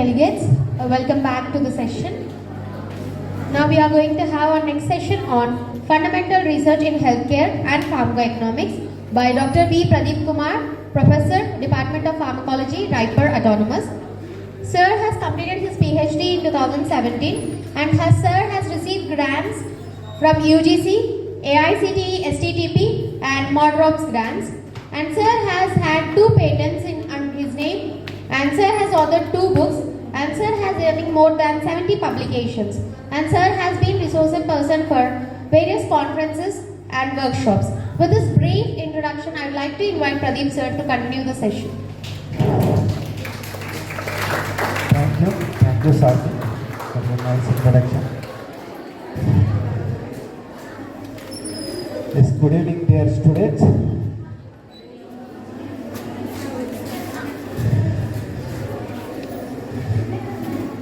delegates, welcome back to the session. Now we are going to have our next session on Fundamental Research in Healthcare and Pharmacoeconomics by Dr. V. Pradeep Kumar, Professor, Department of Pharmacology, Raipur Autonomous. Sir has completed his PhD in 2017 and Sir has received grants from UGC, AICTE, STTP and MODROPS grants. And Sir has had 2 patents under his name, and Sir has authored 2 books, and Sir has earning more than 70 publications, and Sir has been resource person for various conferences and workshops. With this brief introduction, I would like to invite Pradeep Sir to continue the session. Thank you, Swati, for the nice introduction. Yes, good evening, dear students.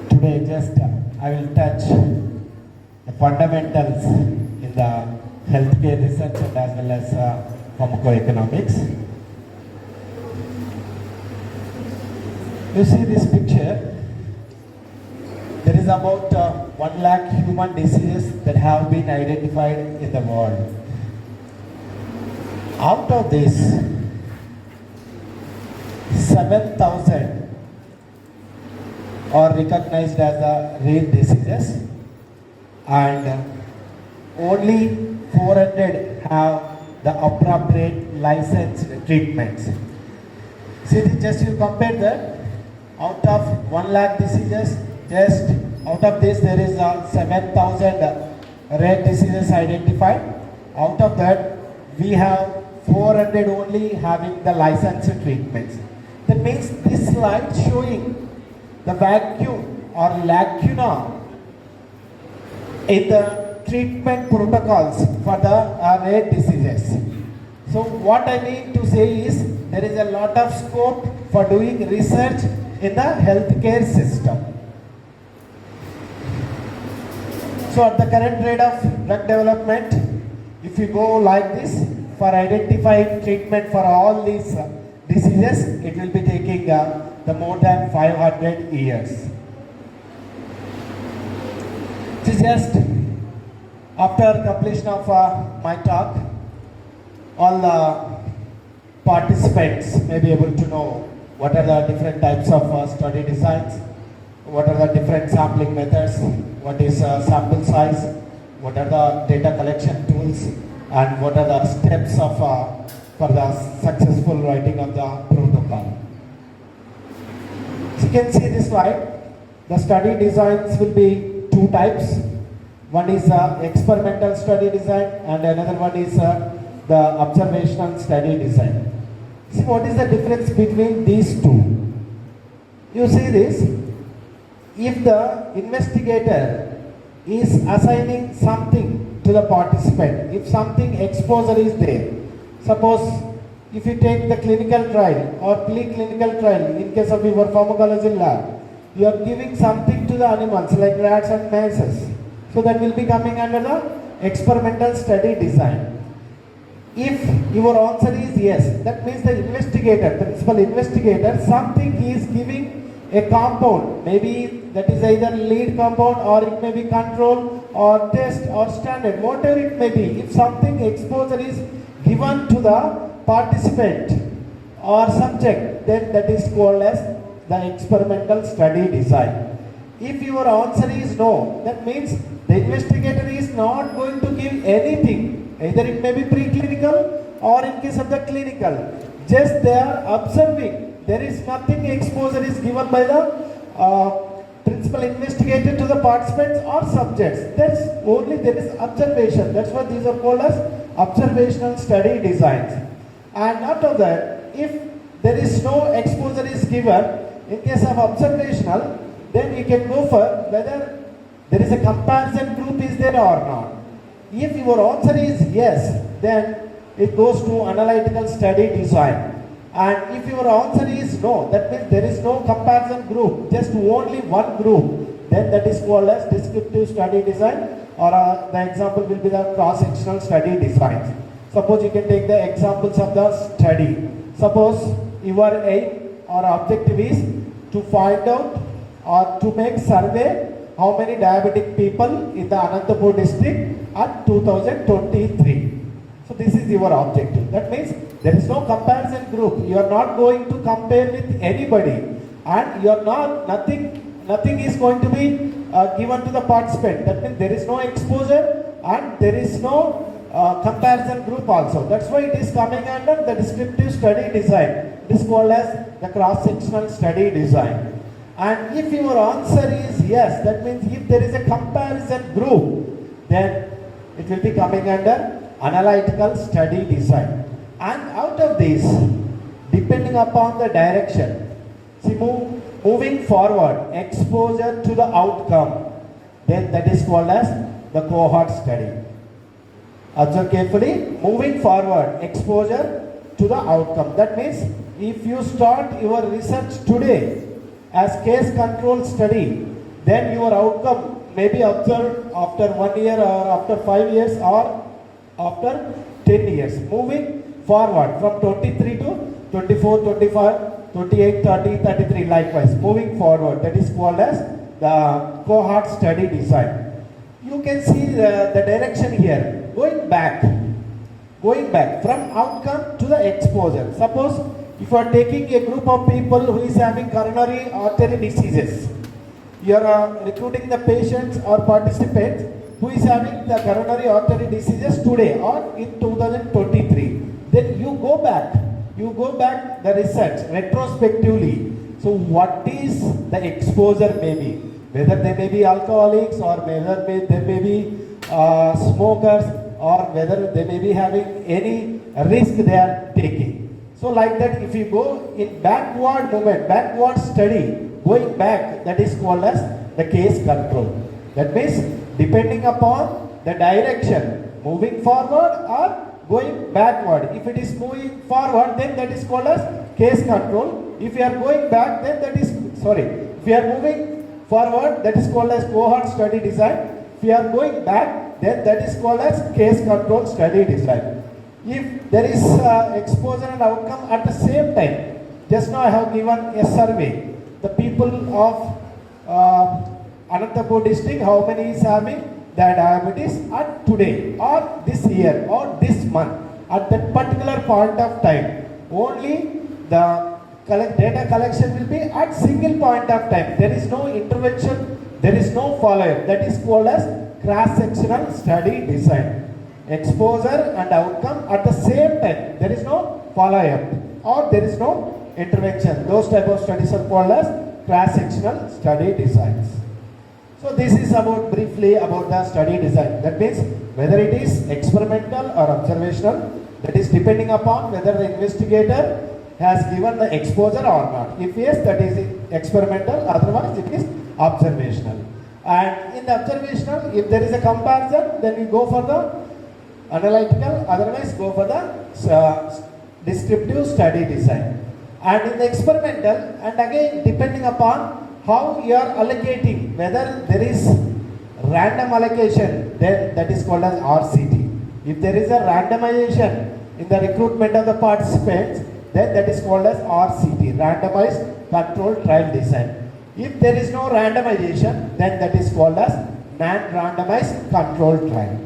Today, I will touch the fundamentals in the healthcare research and as well as pharmacoeconomics. You see this picture. There is about 1 lakh human diseases that have been identified in the world. Out of this, 7,000 are recognized as the rare diseases and only 400 have the appropriate licensed treatments. See, just you compare that, out of 1 lakh diseases, just out of this there is 7,000 rare diseases identified. Out of that, we have 400 only having the licensed treatments. That means this slide showing the vacuum or lacuna in the treatment protocols for the rare diseases. So what I mean to say is there is a lot of scope for doing research in the healthcare system. So at the current rate of drug development, if you go like this, for identifying treatment for all these diseases, it will be taking the more than 500 years. So just after completion of my talk, all the participants may be able to know what are the different types of study designs, what are the different sampling methods, what is sample size, what are the data collection tools, and what are the steps of for the successful writing of the protocol. So you can see this slide. The study designs will be 2 types. One is experimental study design and another one is the observational study design. See, what is the difference between these 2? You see this, if the investigator is assigning something to the participant, if something exposure is there, suppose if you take the clinical trial or preclinical trial, in case of your pharmacology lab, you are giving something to the animals like rats and mice. So that will be coming under the experimental study design. If your answer is yes, that means the investigator, principal investigator, something he is giving a compound, maybe that is either lead compound or it may be control or test or standard, whatever it may be. If something exposure is given to the participant or subject, then that is called as the experimental study design. If your answer is no, that means the investigator is not going to give anything, either it may be preclinical or in case of the clinical, just they are observing. There is nothing exposure is given by the principal investigator to the participants or subjects. That's only there is observation. That's why these are called as observational study designs. And after that, if there is no exposure is given, in case of observational, then you can go for whether there is a comparison group is there or not. If your answer is yes, then it goes to analytical study design. And if your answer is no, that means there is no comparison group, just only one group, then that is called as descriptive study design, or the example will be the cross-sectional study designs. Suppose you can take the examples of the study. Suppose your aim or objective is to find out or to make survey how many diabetic people in the Anantapur district at 2023. So this is your objective. That means there is no comparison group. You are not going to compare with anybody, and you are not nothing is going to be given to the participant. That means there is no exposure and there is no comparison group also. That's why it is coming under the descriptive study design. It is called as the cross-sectional study design. And if your answer is yes, that means if there is a comparison group, then it will be coming under analytical study design. And out of this, depending upon the direction, see, moving forward, exposure to the outcome, then that is called as the cohort study. Observe carefully, moving forward, exposure to the outcome. That means if you start your research today as case control study, then your outcome may be observed after 1 year or after 5 years or after 10 years. Moving forward from 23 to 24, 25, 28, 30, 33, likewise. Moving forward, that is called as the cohort study design. You can see the direction here. Going back from outcome to the exposure. Suppose if you are taking a group of people who is having coronary artery diseases, you are recruiting the patients or participants who is having the coronary artery diseases today or in 2023. Then you go back the research retrospectively. So what is the exposure may be? Whether they may be alcoholics or whether they may be smokers or whether they may be having any risk they are taking. So like that, if you go in backward movement, backward study, going back, that is called as the case control. That means depending upon the direction, moving forward or going backward. If it is moving forward, then that is called as case control. If you are going back, then that is, if you are moving forward, that is called as cohort study design. If you are going back, then that is called as case control study design. If there is exposure and outcome at the same time, just now I have given a survey. The people of Anantapur district, how many is having the diabetes at today or this year or this month at that particular point of time. Only the data collection will be at single point of time. There is no intervention, there is no follow-up. That is called as cross-sectional study design. Exposure and outcome at the same time. There is no follow-up or there is no intervention. Those type of studies are called as cross-sectional study designs. So this is about briefly about the study design. That means whether it is experimental or observational, that is depending upon whether the investigator has given the exposure or not. If yes, that is experimental, otherwise it is observational. And in the observational, if there is a comparison, then you go for the analytical, otherwise go for the descriptive study design. And in the experimental, and again depending upon how you are allocating, whether there is random allocation, then that is called as RCT. If there is a randomization in the recruitment of the participants, then that is called as RCT, randomized controlled trial design. If there is no randomization, then that is called as non-randomized controlled trial.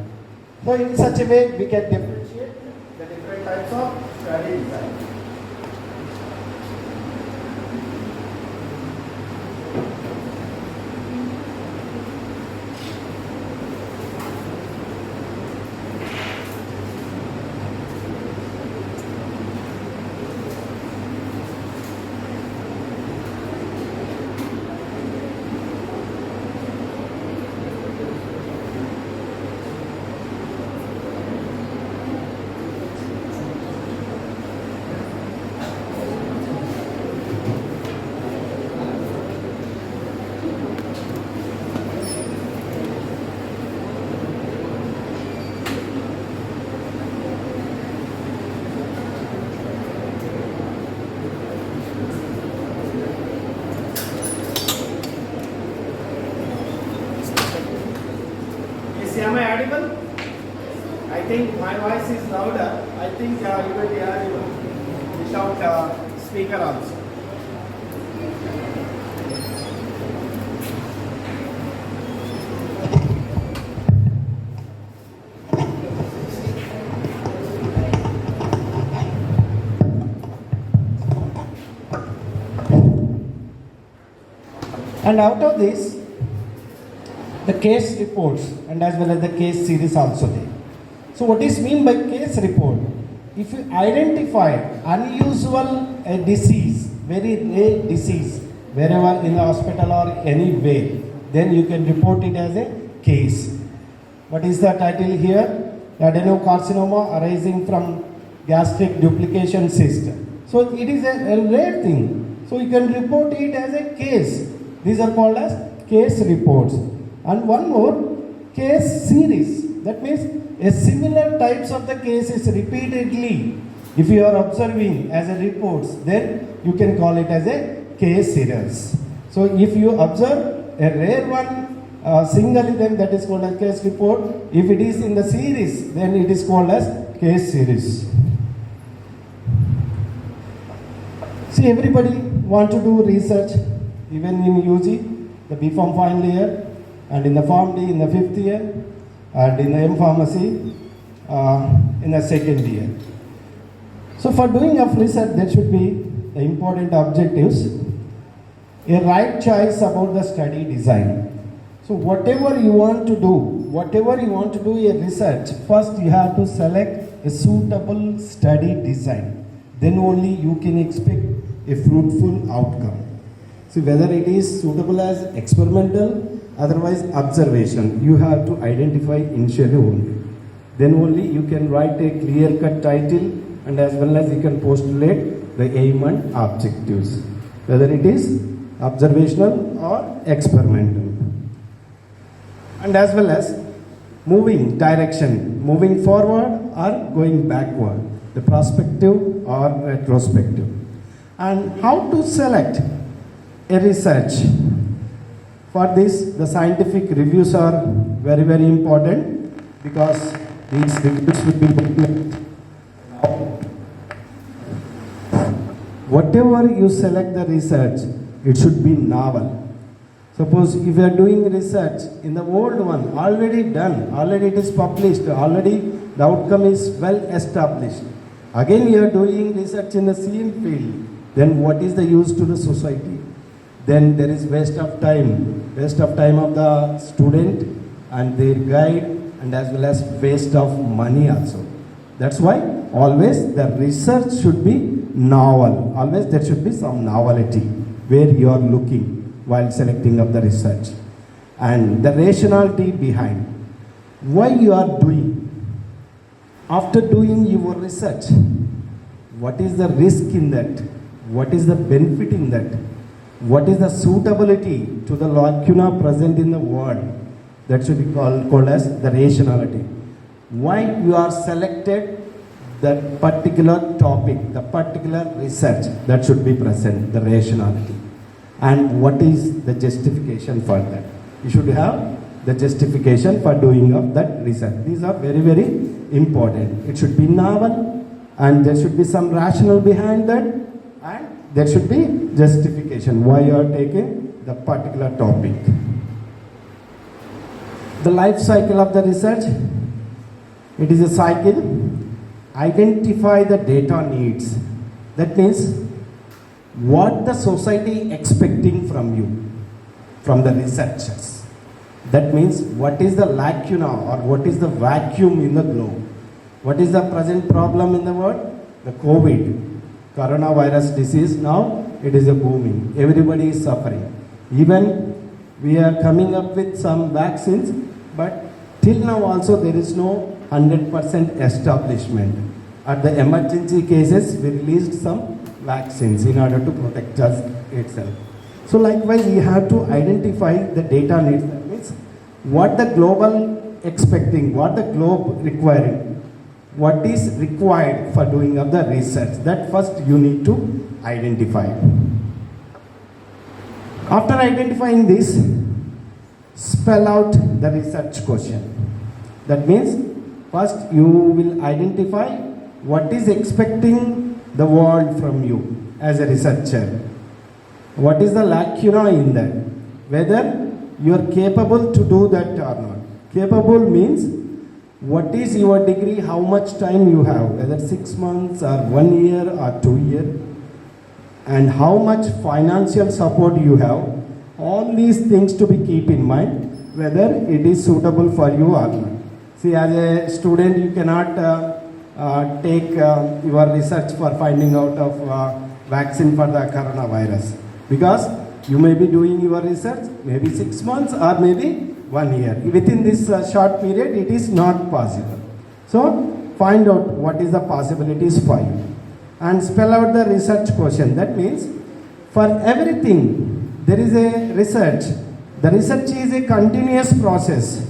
So in such a way, we can differentiate the different types of study design. Am I audible? I think my voice is louder. I think you will be audible without speaker also. And out of this, the case reports and as well as the case series also there. So what is mean by case report? If you identify unusual disease, very rare disease, wherever in the hospital or anywhere, then you can report it as a case. What is the title here? Adenocarcinoma arising from gastric duplication cyst. So it is a rare thing. So you can report it as a case. These are called as case reports. And one more, case series. That means a similar types of the cases repeatedly. If you are observing as a reports, then you can call it as a case series. So if you observe a rare one singly, then that is called as case report. If it is in the series, then it is called as case series. See, everybody want to do research, even in UG, the B Pharm final year, and in the Pharm D in the 5th year, and in the M Pharmacy in the 2nd year. So for doing of research, there should be the important objectives. A right choice about the study design. So whatever you want to do a research, first you have to select a suitable study design. Then only you can expect a fruitful outcome. See, whether it is suitable as experimental, otherwise observation, you have to identify initially only. Then only you can write a clear-cut title and as well as you can postulate the aim and objectives, whether it is observational or experimental. And as well as moving direction, moving forward or going backward, the prospective or retrospective. And how to select a research. For this, the scientific reviews are very, very important because these reviews will be published. Whatever you select the research, it should be novel. Suppose if you are doing research in the old one, already done, already it is published, already the outcome is well established. Again you are doing research in the same field, then what is the use to the society? Then there is waste of time of the student and their guide, and as well as waste of money also. That's why always the research should be novel. Always there should be some novelty where you are looking while selecting of the research. And the rationality behind why you are doing. After doing your research, what is the risk in that? What is the benefit in that? What is the suitability to the lacuna present in the world? That should be called as the rationality. Why you are selected that particular topic, the particular research, that should be present, the rationality. And what is the justification for that? You should have the justification for doing of that research. These are very, very important. It should be novel and there should be some rationale behind that, and there should be justification why you are taking the particular topic. The life cycle of the research, it is a cycle. Identify the data needs. That means what the society expecting from you, from the researchers. That means what is the lacuna or what is the vacuum in the globe. What is the present problem in the world? The COVID, coronavirus disease. Now it is a booming. Everybody is suffering. Even we are coming up with some vaccines, but till now also there is no 100% establishment. At the emergency cases, we released some vaccines in order to protect us itself. So likewise, you have to identify the data needs. That means what the global expecting, what the globe requiring, what is required for doing of the research. That first you need to identify. After identifying this, spell out the research question. That means first you will identify what is expecting the world from you as a researcher. What is the lacuna in that? Whether you are capable to do that or not. Capable means what is your degree, how much time you have, whether 6 months or 1 year or 2 years, and how much financial support you have, all these things to be keep in mind whether it is suitable for you or not. See, as a student, you cannot take your research for finding out of vaccine for the coronavirus, because you may be doing your research maybe 6 months or maybe 1 year. Within this short period, it is not possible. So, find out what is the possibilities for you and spell out the research question. That means for everything there is a research. The research is a continuous process.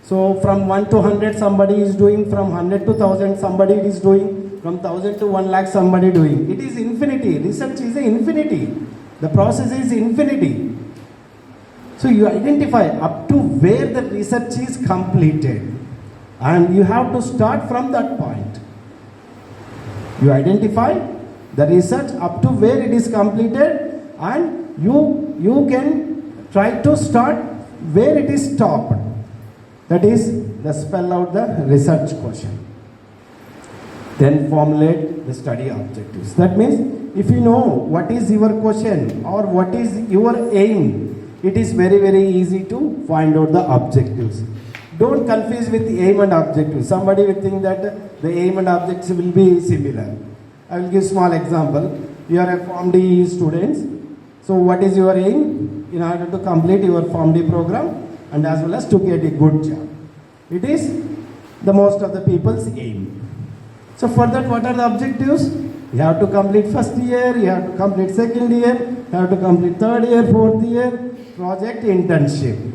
So from 1 to 100 somebody is doing, from 100 to 1000 somebody is doing, from 1000 to 1 lakh somebody doing. It is infinity. Research is a infinity. The process is infinity. So you identify up to where the research is completed, and you have to start from that point. You identify the research up to where it is completed, and you can try to start where it is stopped. That is the spell out the research question. Then formulate the study objectives. That means if you know what is your question or what is your aim, it is very, very easy to find out the objectives. Don't confuse with the aim and objective. Somebody will think that the aim and objectives will be similar. I will give small example. You are a Form D students. So what is your aim in order to complete your Form D program and as well as to get a good job? It is the most of the people's aim. So for that, what are the objectives? You have to complete first year, you have to complete second year, you have to complete third year, fourth year, project, internship.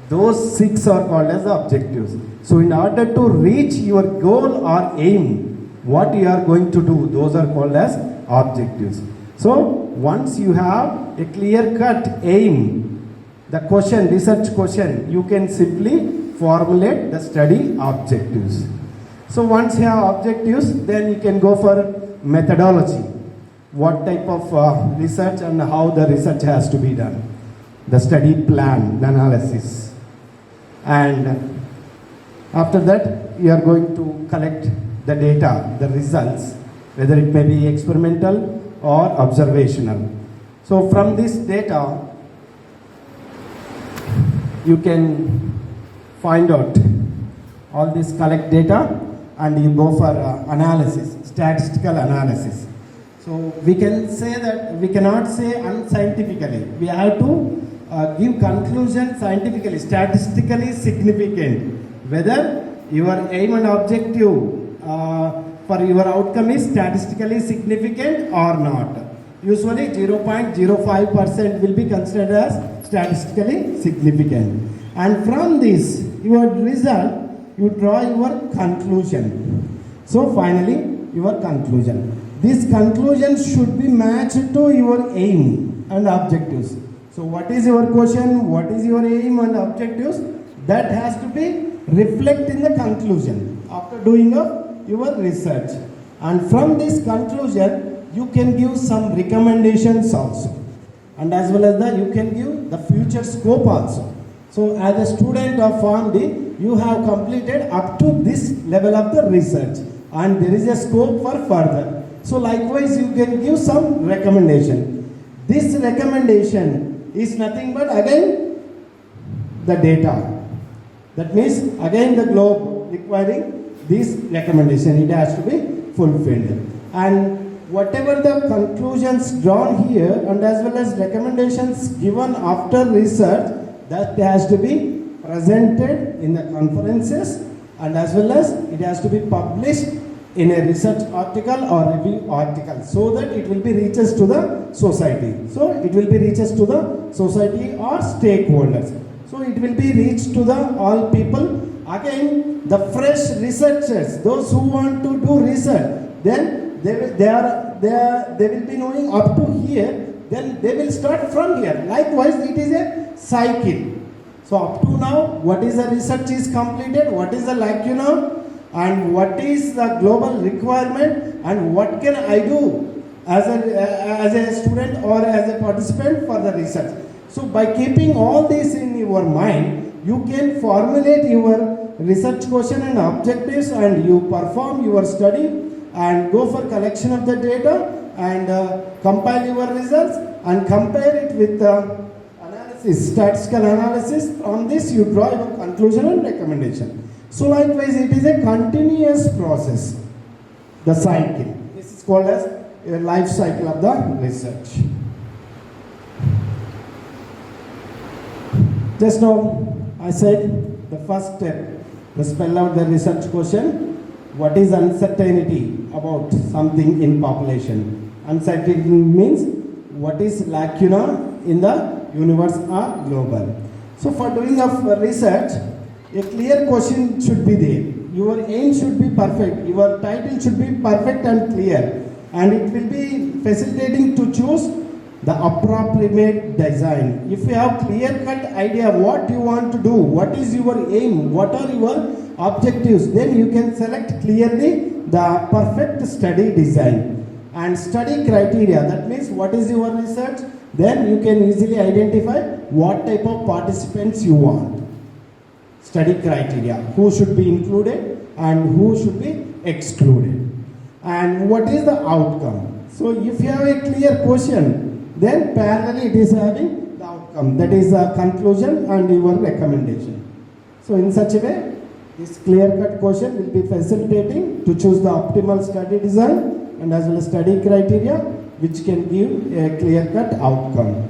Those 6 are called as the objectives. So in order to reach your goal or aim, what you are going to do, those are called as objectives. So once you have a clear-cut aim, the question, research question, you can simply formulate the study objectives. So once you have objectives, then you can go for methodology. What type of research and how the research has to be done. The study plan, the analysis. And after that, you are going to collect the data, the results, whether it may be experimental or observational. So from this data, you can find out all this collect data and you go for analysis, statistical analysis. So we can say that we cannot say unscientifically. We have to give conclusion scientifically, statistically significant. Whether your aim and objective for your outcome is statistically significant or not. Usually 0.05% will be considered as statistically significant. And from this, your result, you draw your conclusion. So finally, your conclusion. This conclusion should be matched to your aim and objectives. So what is your question? What is your aim and objectives? That has to be reflected in the conclusion after doing your research. And from this conclusion, you can give some recommendations also. And as well as that, you can give the future scope also. So as a student of Form D, you have completed up to this level of the research and there is a scope for further. So likewise, you can give some recommendation. This recommendation is nothing but again the data. That means again the globe requiring this recommendation. It has to be fulfilled. And whatever the conclusions drawn here and as well as recommendations given after research, that has to be presented in the conferences and as well as it has to be published in a research article or review article so that it will be reaches to the society. So it will be reaches to the society or stakeholders. So it will be reached to the all people. Again, the fresh researchers, those who want to do research, then they will be knowing up to here, then they will start from here. Likewise, it is a cycle. So up to now, what is the research is completed, what is the lacuna, and what is the global requirement, and what can I do as a student or as a participant for the research. So by keeping all this in your mind, you can formulate your research question and objectives and you perform your study and go for collection of the data and compile your results and compare it with the analysis analysis, statistical analysis. From this, you draw your conclusion and recommendation. So, likewise, it is a continuous process. The cycle. This is called as a life cycle of the research. Just now, I said the first step, to spell out the research question. What is uncertainty about something in population? Uncertainty means what is lacuna in the universe or global. So for doing of research, a clear question should be there. Your aim should be perfect. Your title should be perfect and clear. And it will be facilitating to choose the appropriate design. If you have clear-cut idea what you want to do, what is your aim, what are your objectives, then you can select clearly the perfect study design. And study criteria, that means what is your research, then you can easily identify what type of participants you want. Study criteria, who should be included and who should be excluded. And what is the outcome? So if you have a clear question, then parallelly it is having the outcome, that is the conclusion and your recommendation. So in such a way, this clear-cut question will be facilitating to choose the optimal study design and as well as study criteria which can give a clear-cut outcome.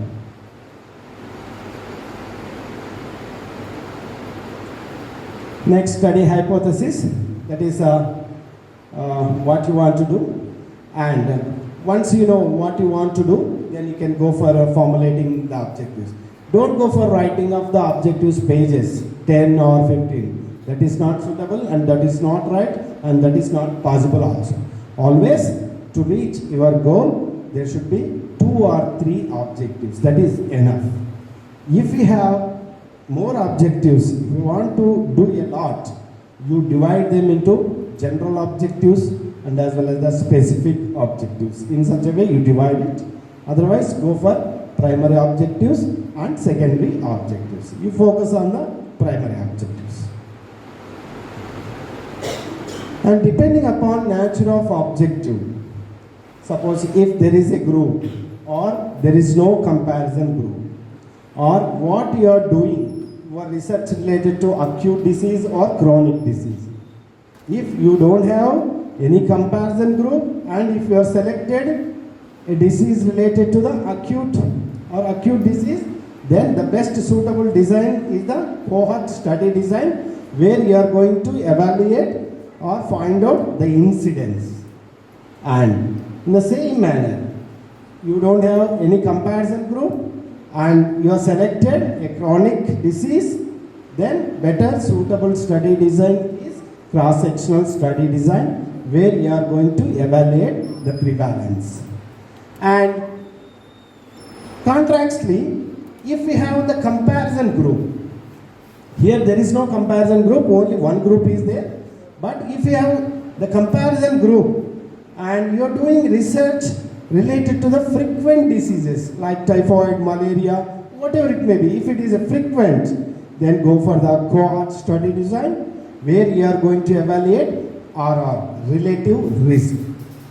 Next, study hypothesis, that is what you want to do, and once you know what you want to do, then you can go for formulating the objectives. Don't go for writing of the objectives pages 10 or 15. That is not suitable and that is not right and that is not possible also. Always to reach your goal, there should be 2 or 3 objectives. That is enough. If you have more objectives, if you want to do a lot, you divide them into general objectives and as well as the specific objectives. In such a way, you divide it. Otherwise, go for primary objectives and secondary objectives. You focus on the primary objectives. And depending upon nature of objective, suppose if there is a group or there is no comparison group, or what you are doing, your research related to acute disease or chronic disease. If you don't have any comparison group and if you are selected a disease related to the acute disease, then the best suitable design is the cohort study design, where you are going to evaluate or find out the incidence. And in the same manner, you don't have any comparison group and you are selected a chronic disease, then better suitable study design is cross-sectional study design, where you are going to evaluate the prevalence. And contrastly, if we have the comparison group, here there is no comparison group, only one group is there. But if you have the comparison group and you are doing research related to the frequent diseases like typhoid, malaria, whatever it may be, if it is a frequent, then go for the cohort study design, where you are going to evaluate RR, relative risk.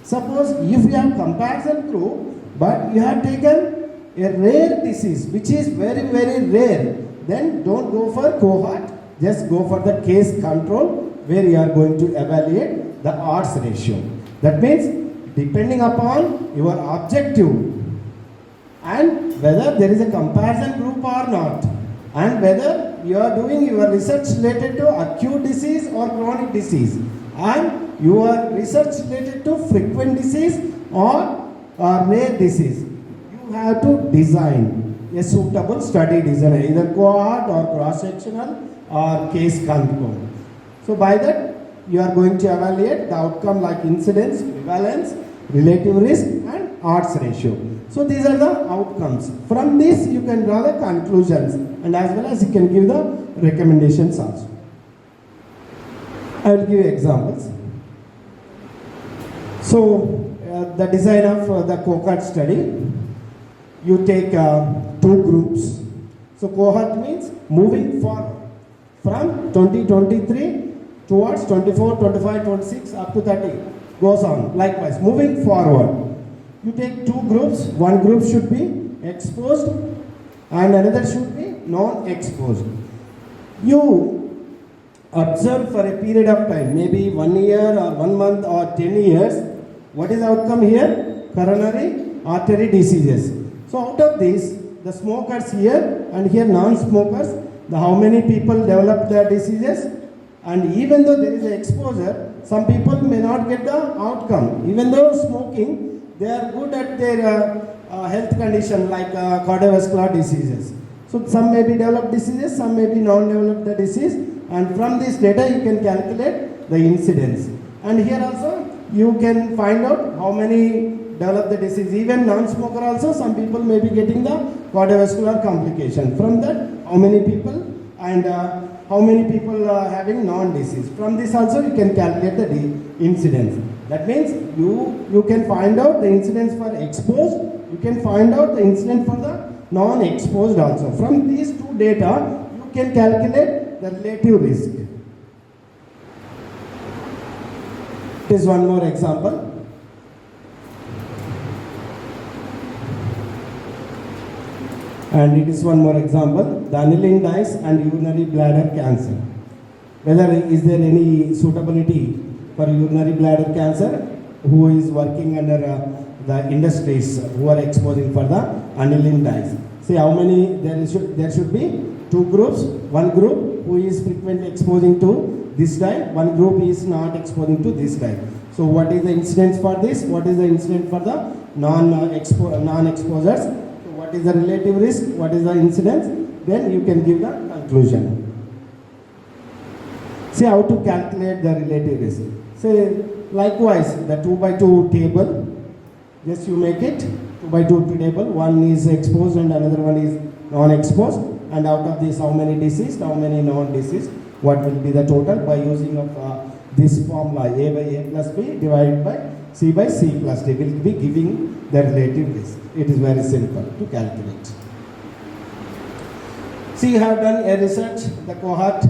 Suppose if you have comparison group, but you have taken a rare disease which is very, very rare, then don't go for cohort, just go for the case control, where you are going to evaluate the odds ratio. That means depending upon your objective and whether there is a comparison group or not, and whether you are doing your research related to acute disease or chronic disease, and your research related to frequent disease or rare disease, you have to design a suitable study design, either cohort or cross-sectional or case control. So by that, you are going to evaluate the outcome like incidence, prevalence, relative risk and odds ratio. So these are the outcomes. From this, you can draw the conclusions and as well as you can give the recommendations also. I will give you examples. So the design of the cohort study, you take 2 groups. So cohort means moving forward from 2023 towards 24, 25, 26 up to 30 goes on. Likewise, moving forward, you take 2 groups. One group should be exposed and another should be non-exposed. You observe for a period of time, maybe 1 year or 1 month or 10 years. What is the outcome here? Coronary artery diseases. So out of this, the smokers here and here non-smokers, how many people develop the diseases? And even though there is an exposure, some people may not get the outcome. Even though smoking, they are good at their health condition like cardiovascular diseases. So some may be developed diseases, some may be non-developed the disease, and from this data you can calculate the incidence. And here also you can find out how many develop the disease. Even non-smoker also, some people may be getting the cardiovascular complication. From that, how many people and how many people are having non-disease. From this also you can calculate the incidence. That means you can find out the incidence for exposed, you can find out the incidence for the non-exposed also. From these two data, you can calculate the relative risk. This is one more example. And it is one more example, the aniline dyes and urinary bladder cancer. Whether is there any suitability for urinary bladder cancer who is working under the industries who are exposing for the aniline dyes. See how many there should be two groups. One group who is frequently exposing to this dye, one group is not exposing to this dye. So what is the incidence for this? What is the incidence for the non-exposures? So what is the relative risk? What is the incidence? Then you can give the conclusion. See how to calculate the relative risk. Say likewise the 2x2 table. Just you make it 2x2 table. One is exposed and another one is non-exposed. And out of this, how many deceased, how many non-deceased? What will be the total by using of this formula A by A plus B divided by C by C plus D will be giving the relative risk. It is very simple to calculate. See, you have done a research, the cohort.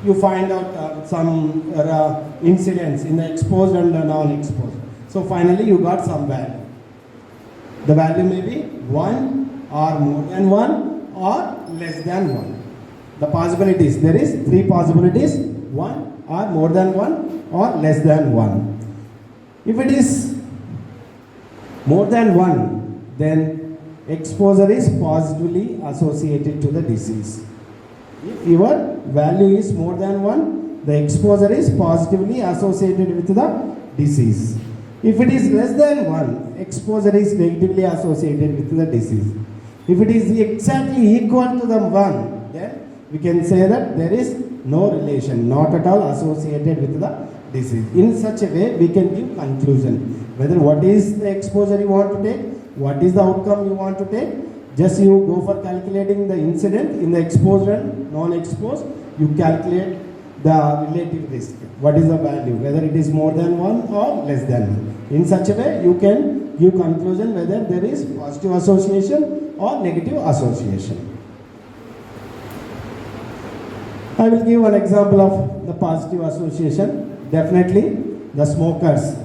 You find out some incidents in the exposed and the non-exposed. So finally you got some value. The value may be 1 or more than 1 or less than 1. The possibilities, there is 3 possibilities, 1 or more than 1 or less than 1. If it is more than 1, then exposure is positively associated to the disease. If your value is more than 1, the exposure is positively associated with the disease. If it is less than 1, exposure is negatively associated with the disease. If it is exactly equal to the 1, then we can say that there is no relation, not at all associated with the disease. In such a way, we can give conclusion whether what is the exposure you want to take, what is the outcome you want to take. Just you go for calculating the incident in the exposed and non-exposed, you calculate the relative risk. What is the value, whether it is more than 1 or less than 1. In such a way, you can give conclusion whether there is positive association or negative association. I will give one example of the positive association. Definitely, the smokers,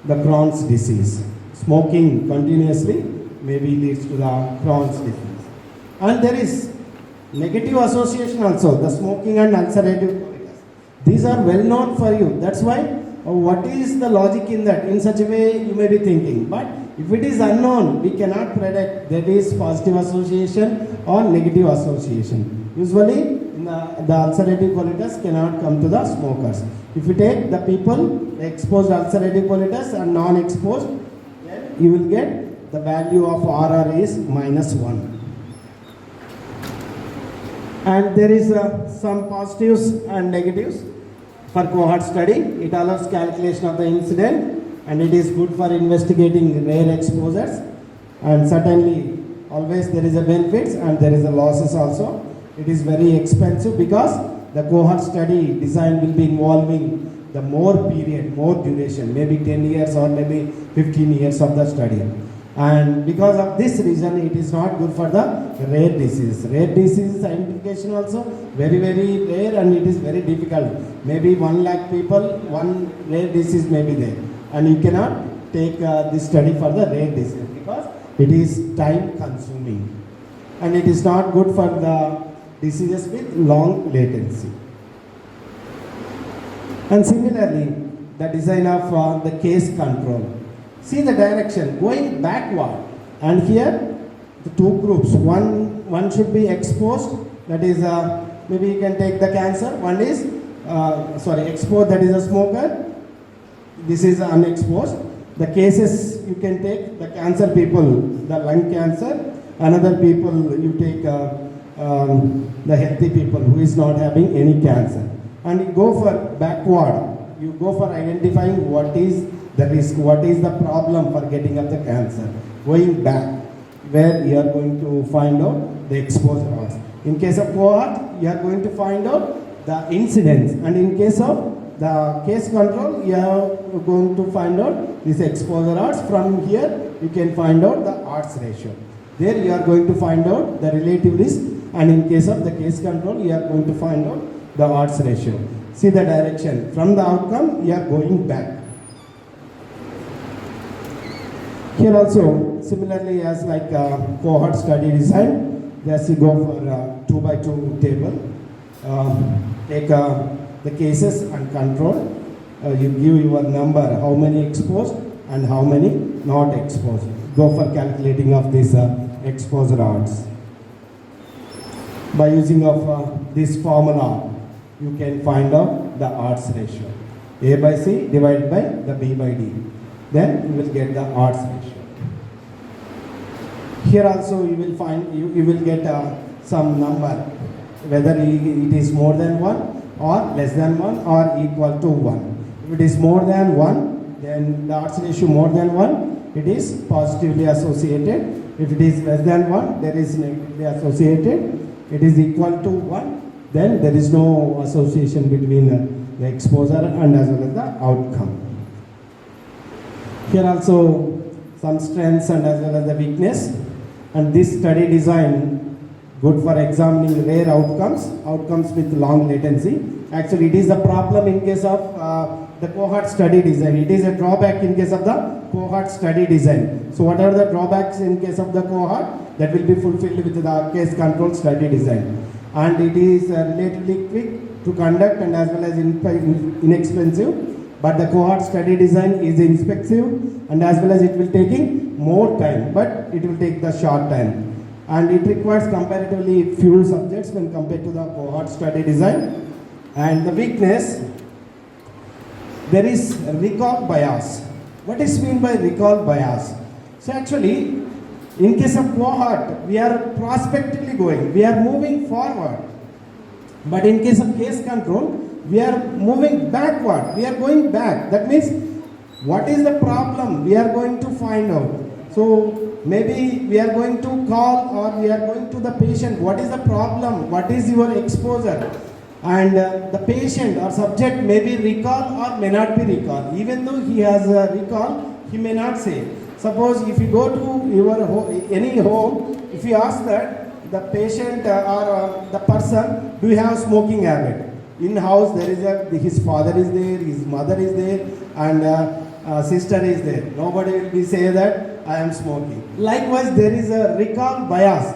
the Crohn's disease. Smoking continuously maybe leads to the Crohn's disease. And there is negative association also, the smoking and ulcerative colitis. These are well known for you. That's why, what is the logic in that? In such a way you may be thinking. But if it is unknown, we cannot predict that is positive association or negative association. Usually, the ulcerative colitis cannot come to the smokers. If you take the people exposed ulcerative colitis and non-exposed, then you will get the value of RR is -1. And there is some positives and negatives for cohort study. It allows calculation of the incident and it is good for investigating rare exposures. And certainly always there is a benefits and there is a losses also. It is very expensive because the cohort study design will be involving the more period, more duration, maybe 10 years or maybe 15 years of the study. And because of this reason, it is not good for the rare disease. Rare disease identification also very, very rare and it is very difficult. Maybe 1 lakh people, one rare disease may be there. And you cannot take this study for the rare disease because It is time consuming and it is not good for the diseases with long latency. And similarly, the design of the case control. See the direction going backward, and here the two groups. One should be exposed. That is, maybe you can take the cancer. One is exposed. That is a smoker. This is unexposed. The cases you can take the cancer people, the lung cancer. Another people you take the healthy people who is not having any cancer, and you go for backward. You go for identifying what is the risk, what is the problem for getting up the cancer. Going back, where you are going to find out the exposure odds. In case of cohort, you are going to find out the incidence, and in case of the case control, you are going to find out this exposure odds. From here, you can find out the odds ratio. There you are going to find out the relative risk, and in case of the case control, you are going to find out the odds ratio. See the direction. From the outcome, you are going back. Here also, similarly as like cohort study design, just you go for 2x2 table, take the cases and control, you give your number, how many exposed and how many not exposed. Go for calculating of this exposure odds. By using of this formula, you can find out the odds ratio. A by C divided by the B by D. Then you will get the odds ratio. Here also you will find, you will get some number, whether it is more than 1 or less than 1 or equal to 1. If it is more than 1, then the odds ratio more than 1, it is positively associated. If it is less than 1, there is negatively associated. It is equal to 1, then there is no association between the exposure and as well as the outcome. Here also some strengths and as well as the weakness. And this study design good for examining rare outcomes with long latency. Actually, it is a problem in case of the cohort study design. It is a drawback in case of the cohort study design. So what are the drawbacks in case of the cohort? That will be fulfilled with the case control study design. And it is relatively quick to conduct and as well as inexpensive. But the cohort study design is expensive and as well as it will taking more time, but it will take the short time. And it requires comparatively few subjects when compared to the cohort study design. And the weakness, there is recall bias. What is meant by recall bias? So actually, in case of cohort, we are prospectively going, we are moving forward. But in case of case control, we are moving backward, we are going back. That means, what is the problem? We are going to find out. So maybe we are going to call or we are going to the patient, what is the problem? What is your exposure? And the patient or subject may be recall or may not be recall. Even though he has a recall, he may not say. Suppose if you go to your any home, if you ask that the patient or the person, do you have smoking habit? In house there is his father is there, his mother is there, and sister is there. Nobody will be say that I am smoking. Likewise, there is a recall bias.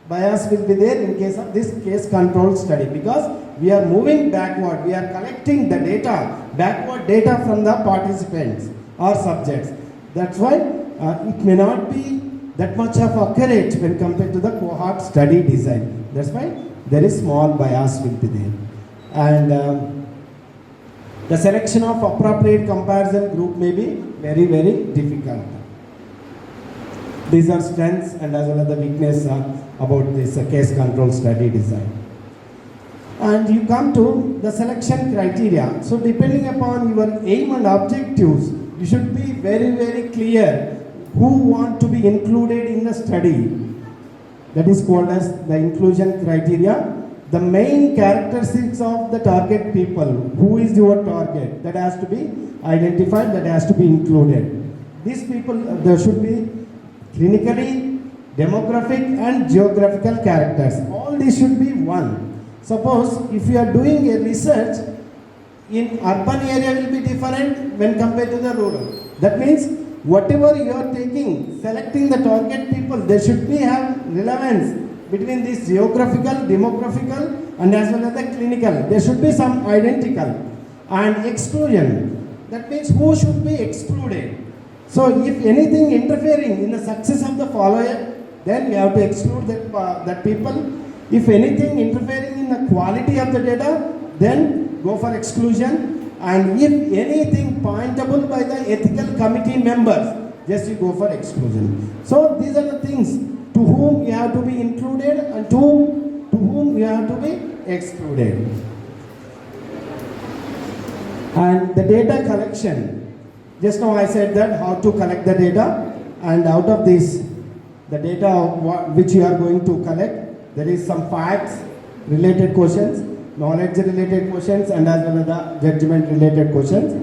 Bias will be there in case of this case control study because we are moving backward. We are collecting the data, backward data from the participants or subjects. That's why it may not be that much of accurate when compared to the cohort study design. That's why there is small bias will be there. And the selection of appropriate comparison group may be very, very difficult. These are strengths and as well as the weakness about this case control study design. And you come to the selection criteria. So depending upon your aim and objectives, you should be very, very clear who want to be included in the study. That is called as the inclusion criteria. The main characteristics of the target people, who is your target, that has to be identified, that has to be included. These people, there should be clinically, demographic and geographical characters. All these should be one. Suppose if you are doing a research in urban area will be different when compared to the rural. That means whatever you are taking, selecting the target people, there should be have relevance between this geographical, demographical, and as well as the clinical. There should be some identical and exclusion. That means who should be excluded. So if anything interfering in the success of the follower, then you have to exclude that people. If anything interfering in the quality of the data, then go for exclusion. And if anything pointable by the ethical committee members, just you go for exclusion. So these are the things to whom you have to be included and to whom you have to be excluded. And the data collection. Just now I said that how to collect the data, and out of this, the data which you are going to collect, there is some facts related questions, knowledge related questions, and as well as the judgment related questions.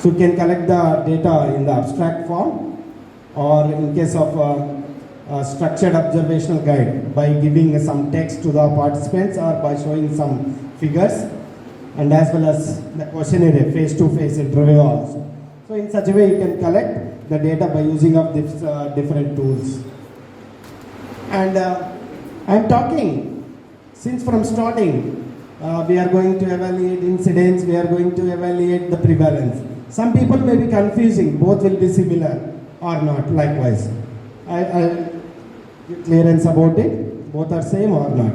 So you can collect the data in the abstract form, or in case of a structured observational guide by giving some text to the participants or by showing some figures, and as well as the questionnaire, face-to-face interview also. So in such a way you can collect the data by using of these different tools. And I am talking since from starting, we are going to evaluate incidence, we are going to evaluate the prevalence. Some people may be confusing, both will be similar or not, likewise. I give clearance about it, both are same or not.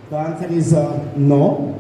The answer is no.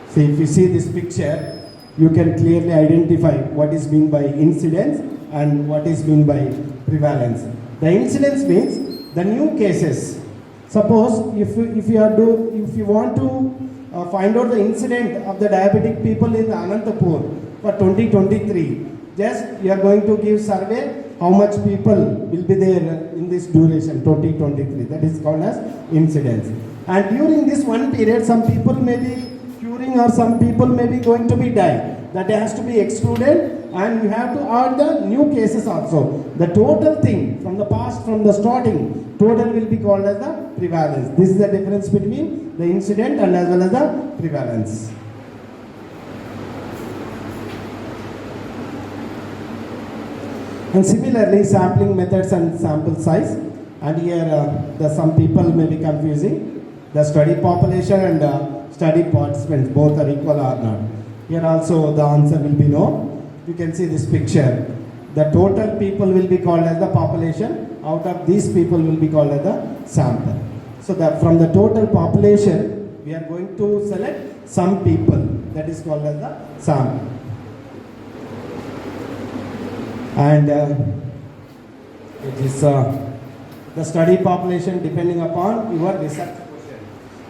See, if you see this picture, you can clearly identify what is meant by incidence and what is meant by prevalence. The incidence means the new cases. Suppose if you want to find out the incident of the diabetic people in the Anantapur for 2023, just you are going to give survey how much people will be there in this duration 2023. That is called as incidence. And during this one period, some people may be curing or some people may be going to be die. That has to be excluded, and you have to add the new cases also. The total thing from the past, from the starting, total will be called as the prevalence. This is the difference between the incident and as well as the prevalence. And similarly, sampling methods and sample size. And here, some people may be confusing. The study population and study participants, both are equal or not. Here also the answer will be no. You can see this picture. The total people will be called as the population. Out of these people will be called as the sample. So from the total population, we are going to select some people. That is called as the sample. And it is the study population depending upon your research question.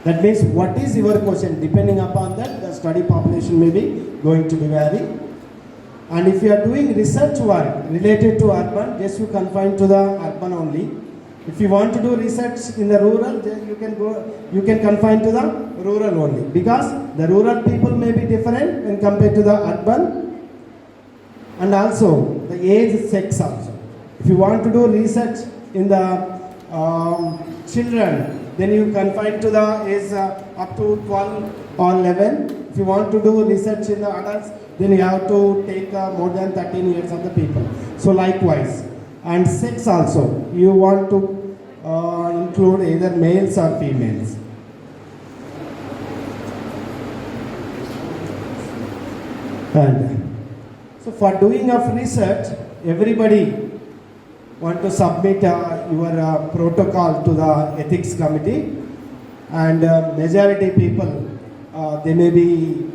That means what is your question? Depending upon that, the study population may be going to be vary. And if you are doing research work related to urban, just you confine to the urban only. If you want to do research in the rural, then you can confine to the rural only, because the rural people may be different when compared to the urban. And also the age, sex also. If you want to do research in the children, then you confine to the age up to 12 or 11. If you want to do research in the adults, then you have to take more than 13 years of the people. So likewise, and sex also, you want to include either males or females. And so for doing of research, everybody want to submit your protocol to the ethics committee, and majority people, they may be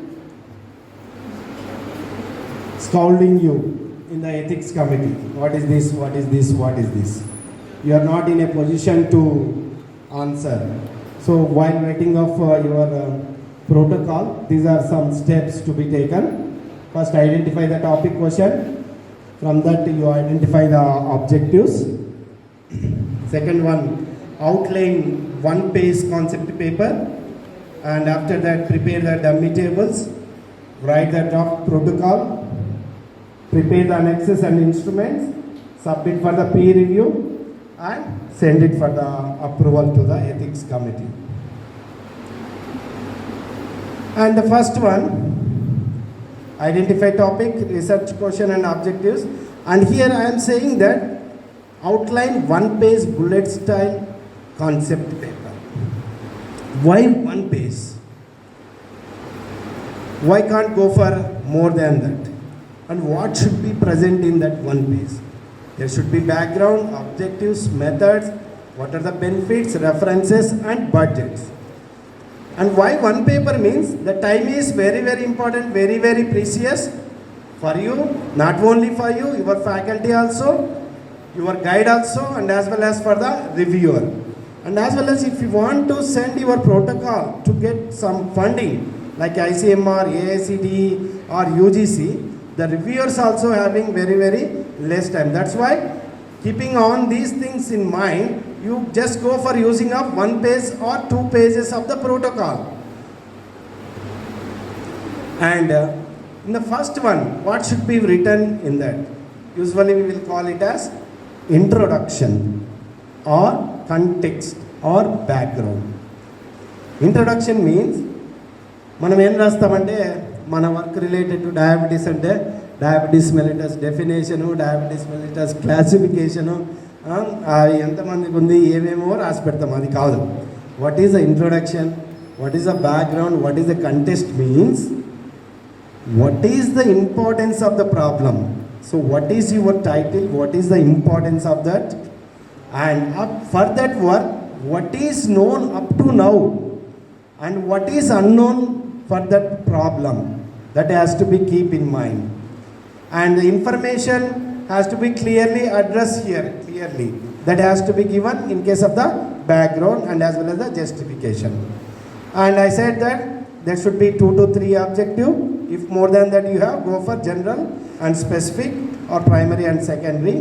scolding you in the ethics committee. What is this? What is this? What is this? You are not in a position to answer. So while writing of your protocol, these are some steps to be taken. First, identify the topic question. From that, you identify the objectives. Second one, outline one-page concept paper. And after that, prepare the dummy tables. Write the draft protocol. Prepare the annexes and instruments. Submit for the peer review. And send it for the approval to the ethics committee. And the first one, identify topic, research question and objectives. And here I am saying that outline one page bullet style concept paper. Why one page? Why can't go for more than that? And what should be present in that one page? There should be background, objectives, methods, what are the benefits, references and budgets. And why one paper means the time is very, very important, very, very precious for you, not only for you, your faculty also, your guide also, and as well as for the reviewer. And as well as if you want to send your protocol to get some funding like ICMR, AICTE or UGC, the reviewers also having very, very less time. That's why keeping on these things in mind, you just go for using of one page or 2 pages of the protocol. And in the first one, what should be written in that? Usually we will call it as introduction or context or background. Introduction means మనం ఏం రాస్తామంటే మన work related to diabetes అంటే diabetes mellitus definition, diabetes mellitus classification, ఎంతమందికి ఉంది ఏమేమో రాసి పెడతాం. అది కాదు. What is the introduction, what is the background, what is the contest means what is the importance of the problem. So what is your title, what is the importance of that, and for that work what is known up to now and what is unknown for that problem, that has to be keep in mind. And the information has to be clearly addressed here, clearly that has to be given in case of the background and as well as the justification. And I said that there should be 2 to 3 objective. If more than that you have, go for general and specific or primary and secondary.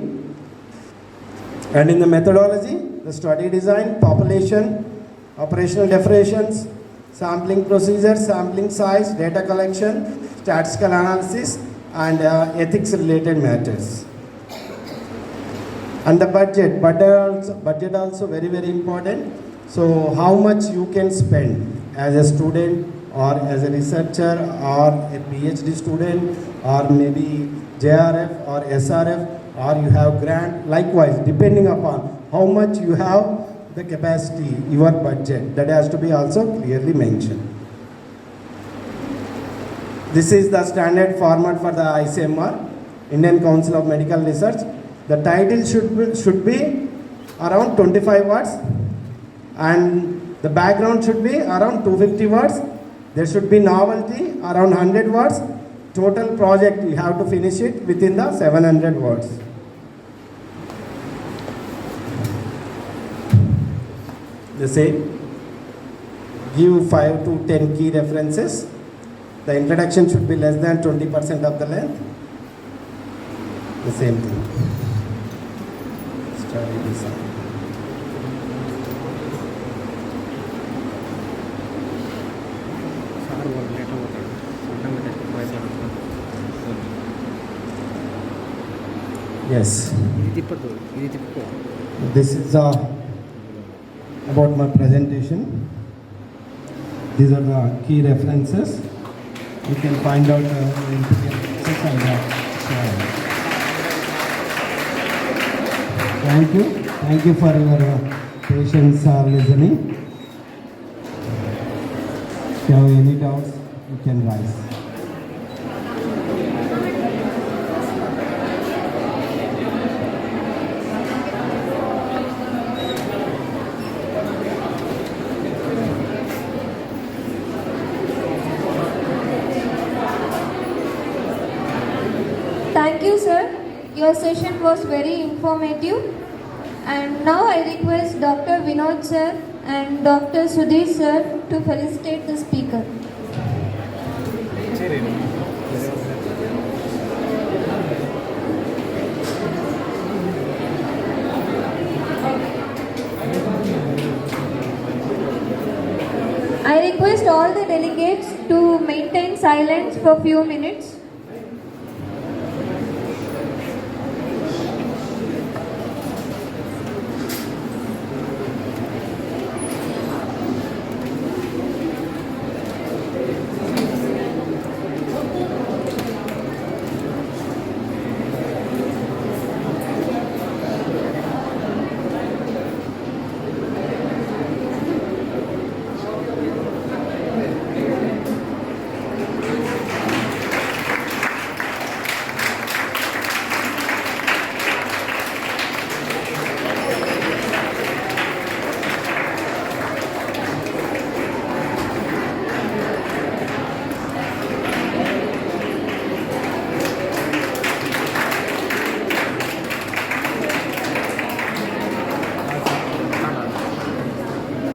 And in the methodology, the study design, population, operational definitions, sampling procedures, sampling size, data collection, statistical analysis and ethics related matters. And the budget also very, very important. So how much you can spend as a student or as a researcher or a PhD student or maybe JRF or SRF or you have grant, likewise depending upon how much you have the capacity, your budget, that has to be also clearly mentioned. This is the standard format for the ICMR, Indian Council of Medical Research. The title should be around 25 words and the background should be around 250 words. There should be novelty around 100 words. Total project you have to finish it within the 700 words. The same. Give 5 to 10 key references. The introduction should be less than 20% of the length. The same thing. Study design. Yes. This is about my presentation. These are the key references. You can find out in PDF and Thank you. Thank you for your patience listening. If you have any doubts, you can rise. Thank you, sir. Your session was very informative. And now I request Dr. Vinod sir and Dr. Sudhir sir to felicitate the speaker. I request all the delegates to maintain silence for few minutes.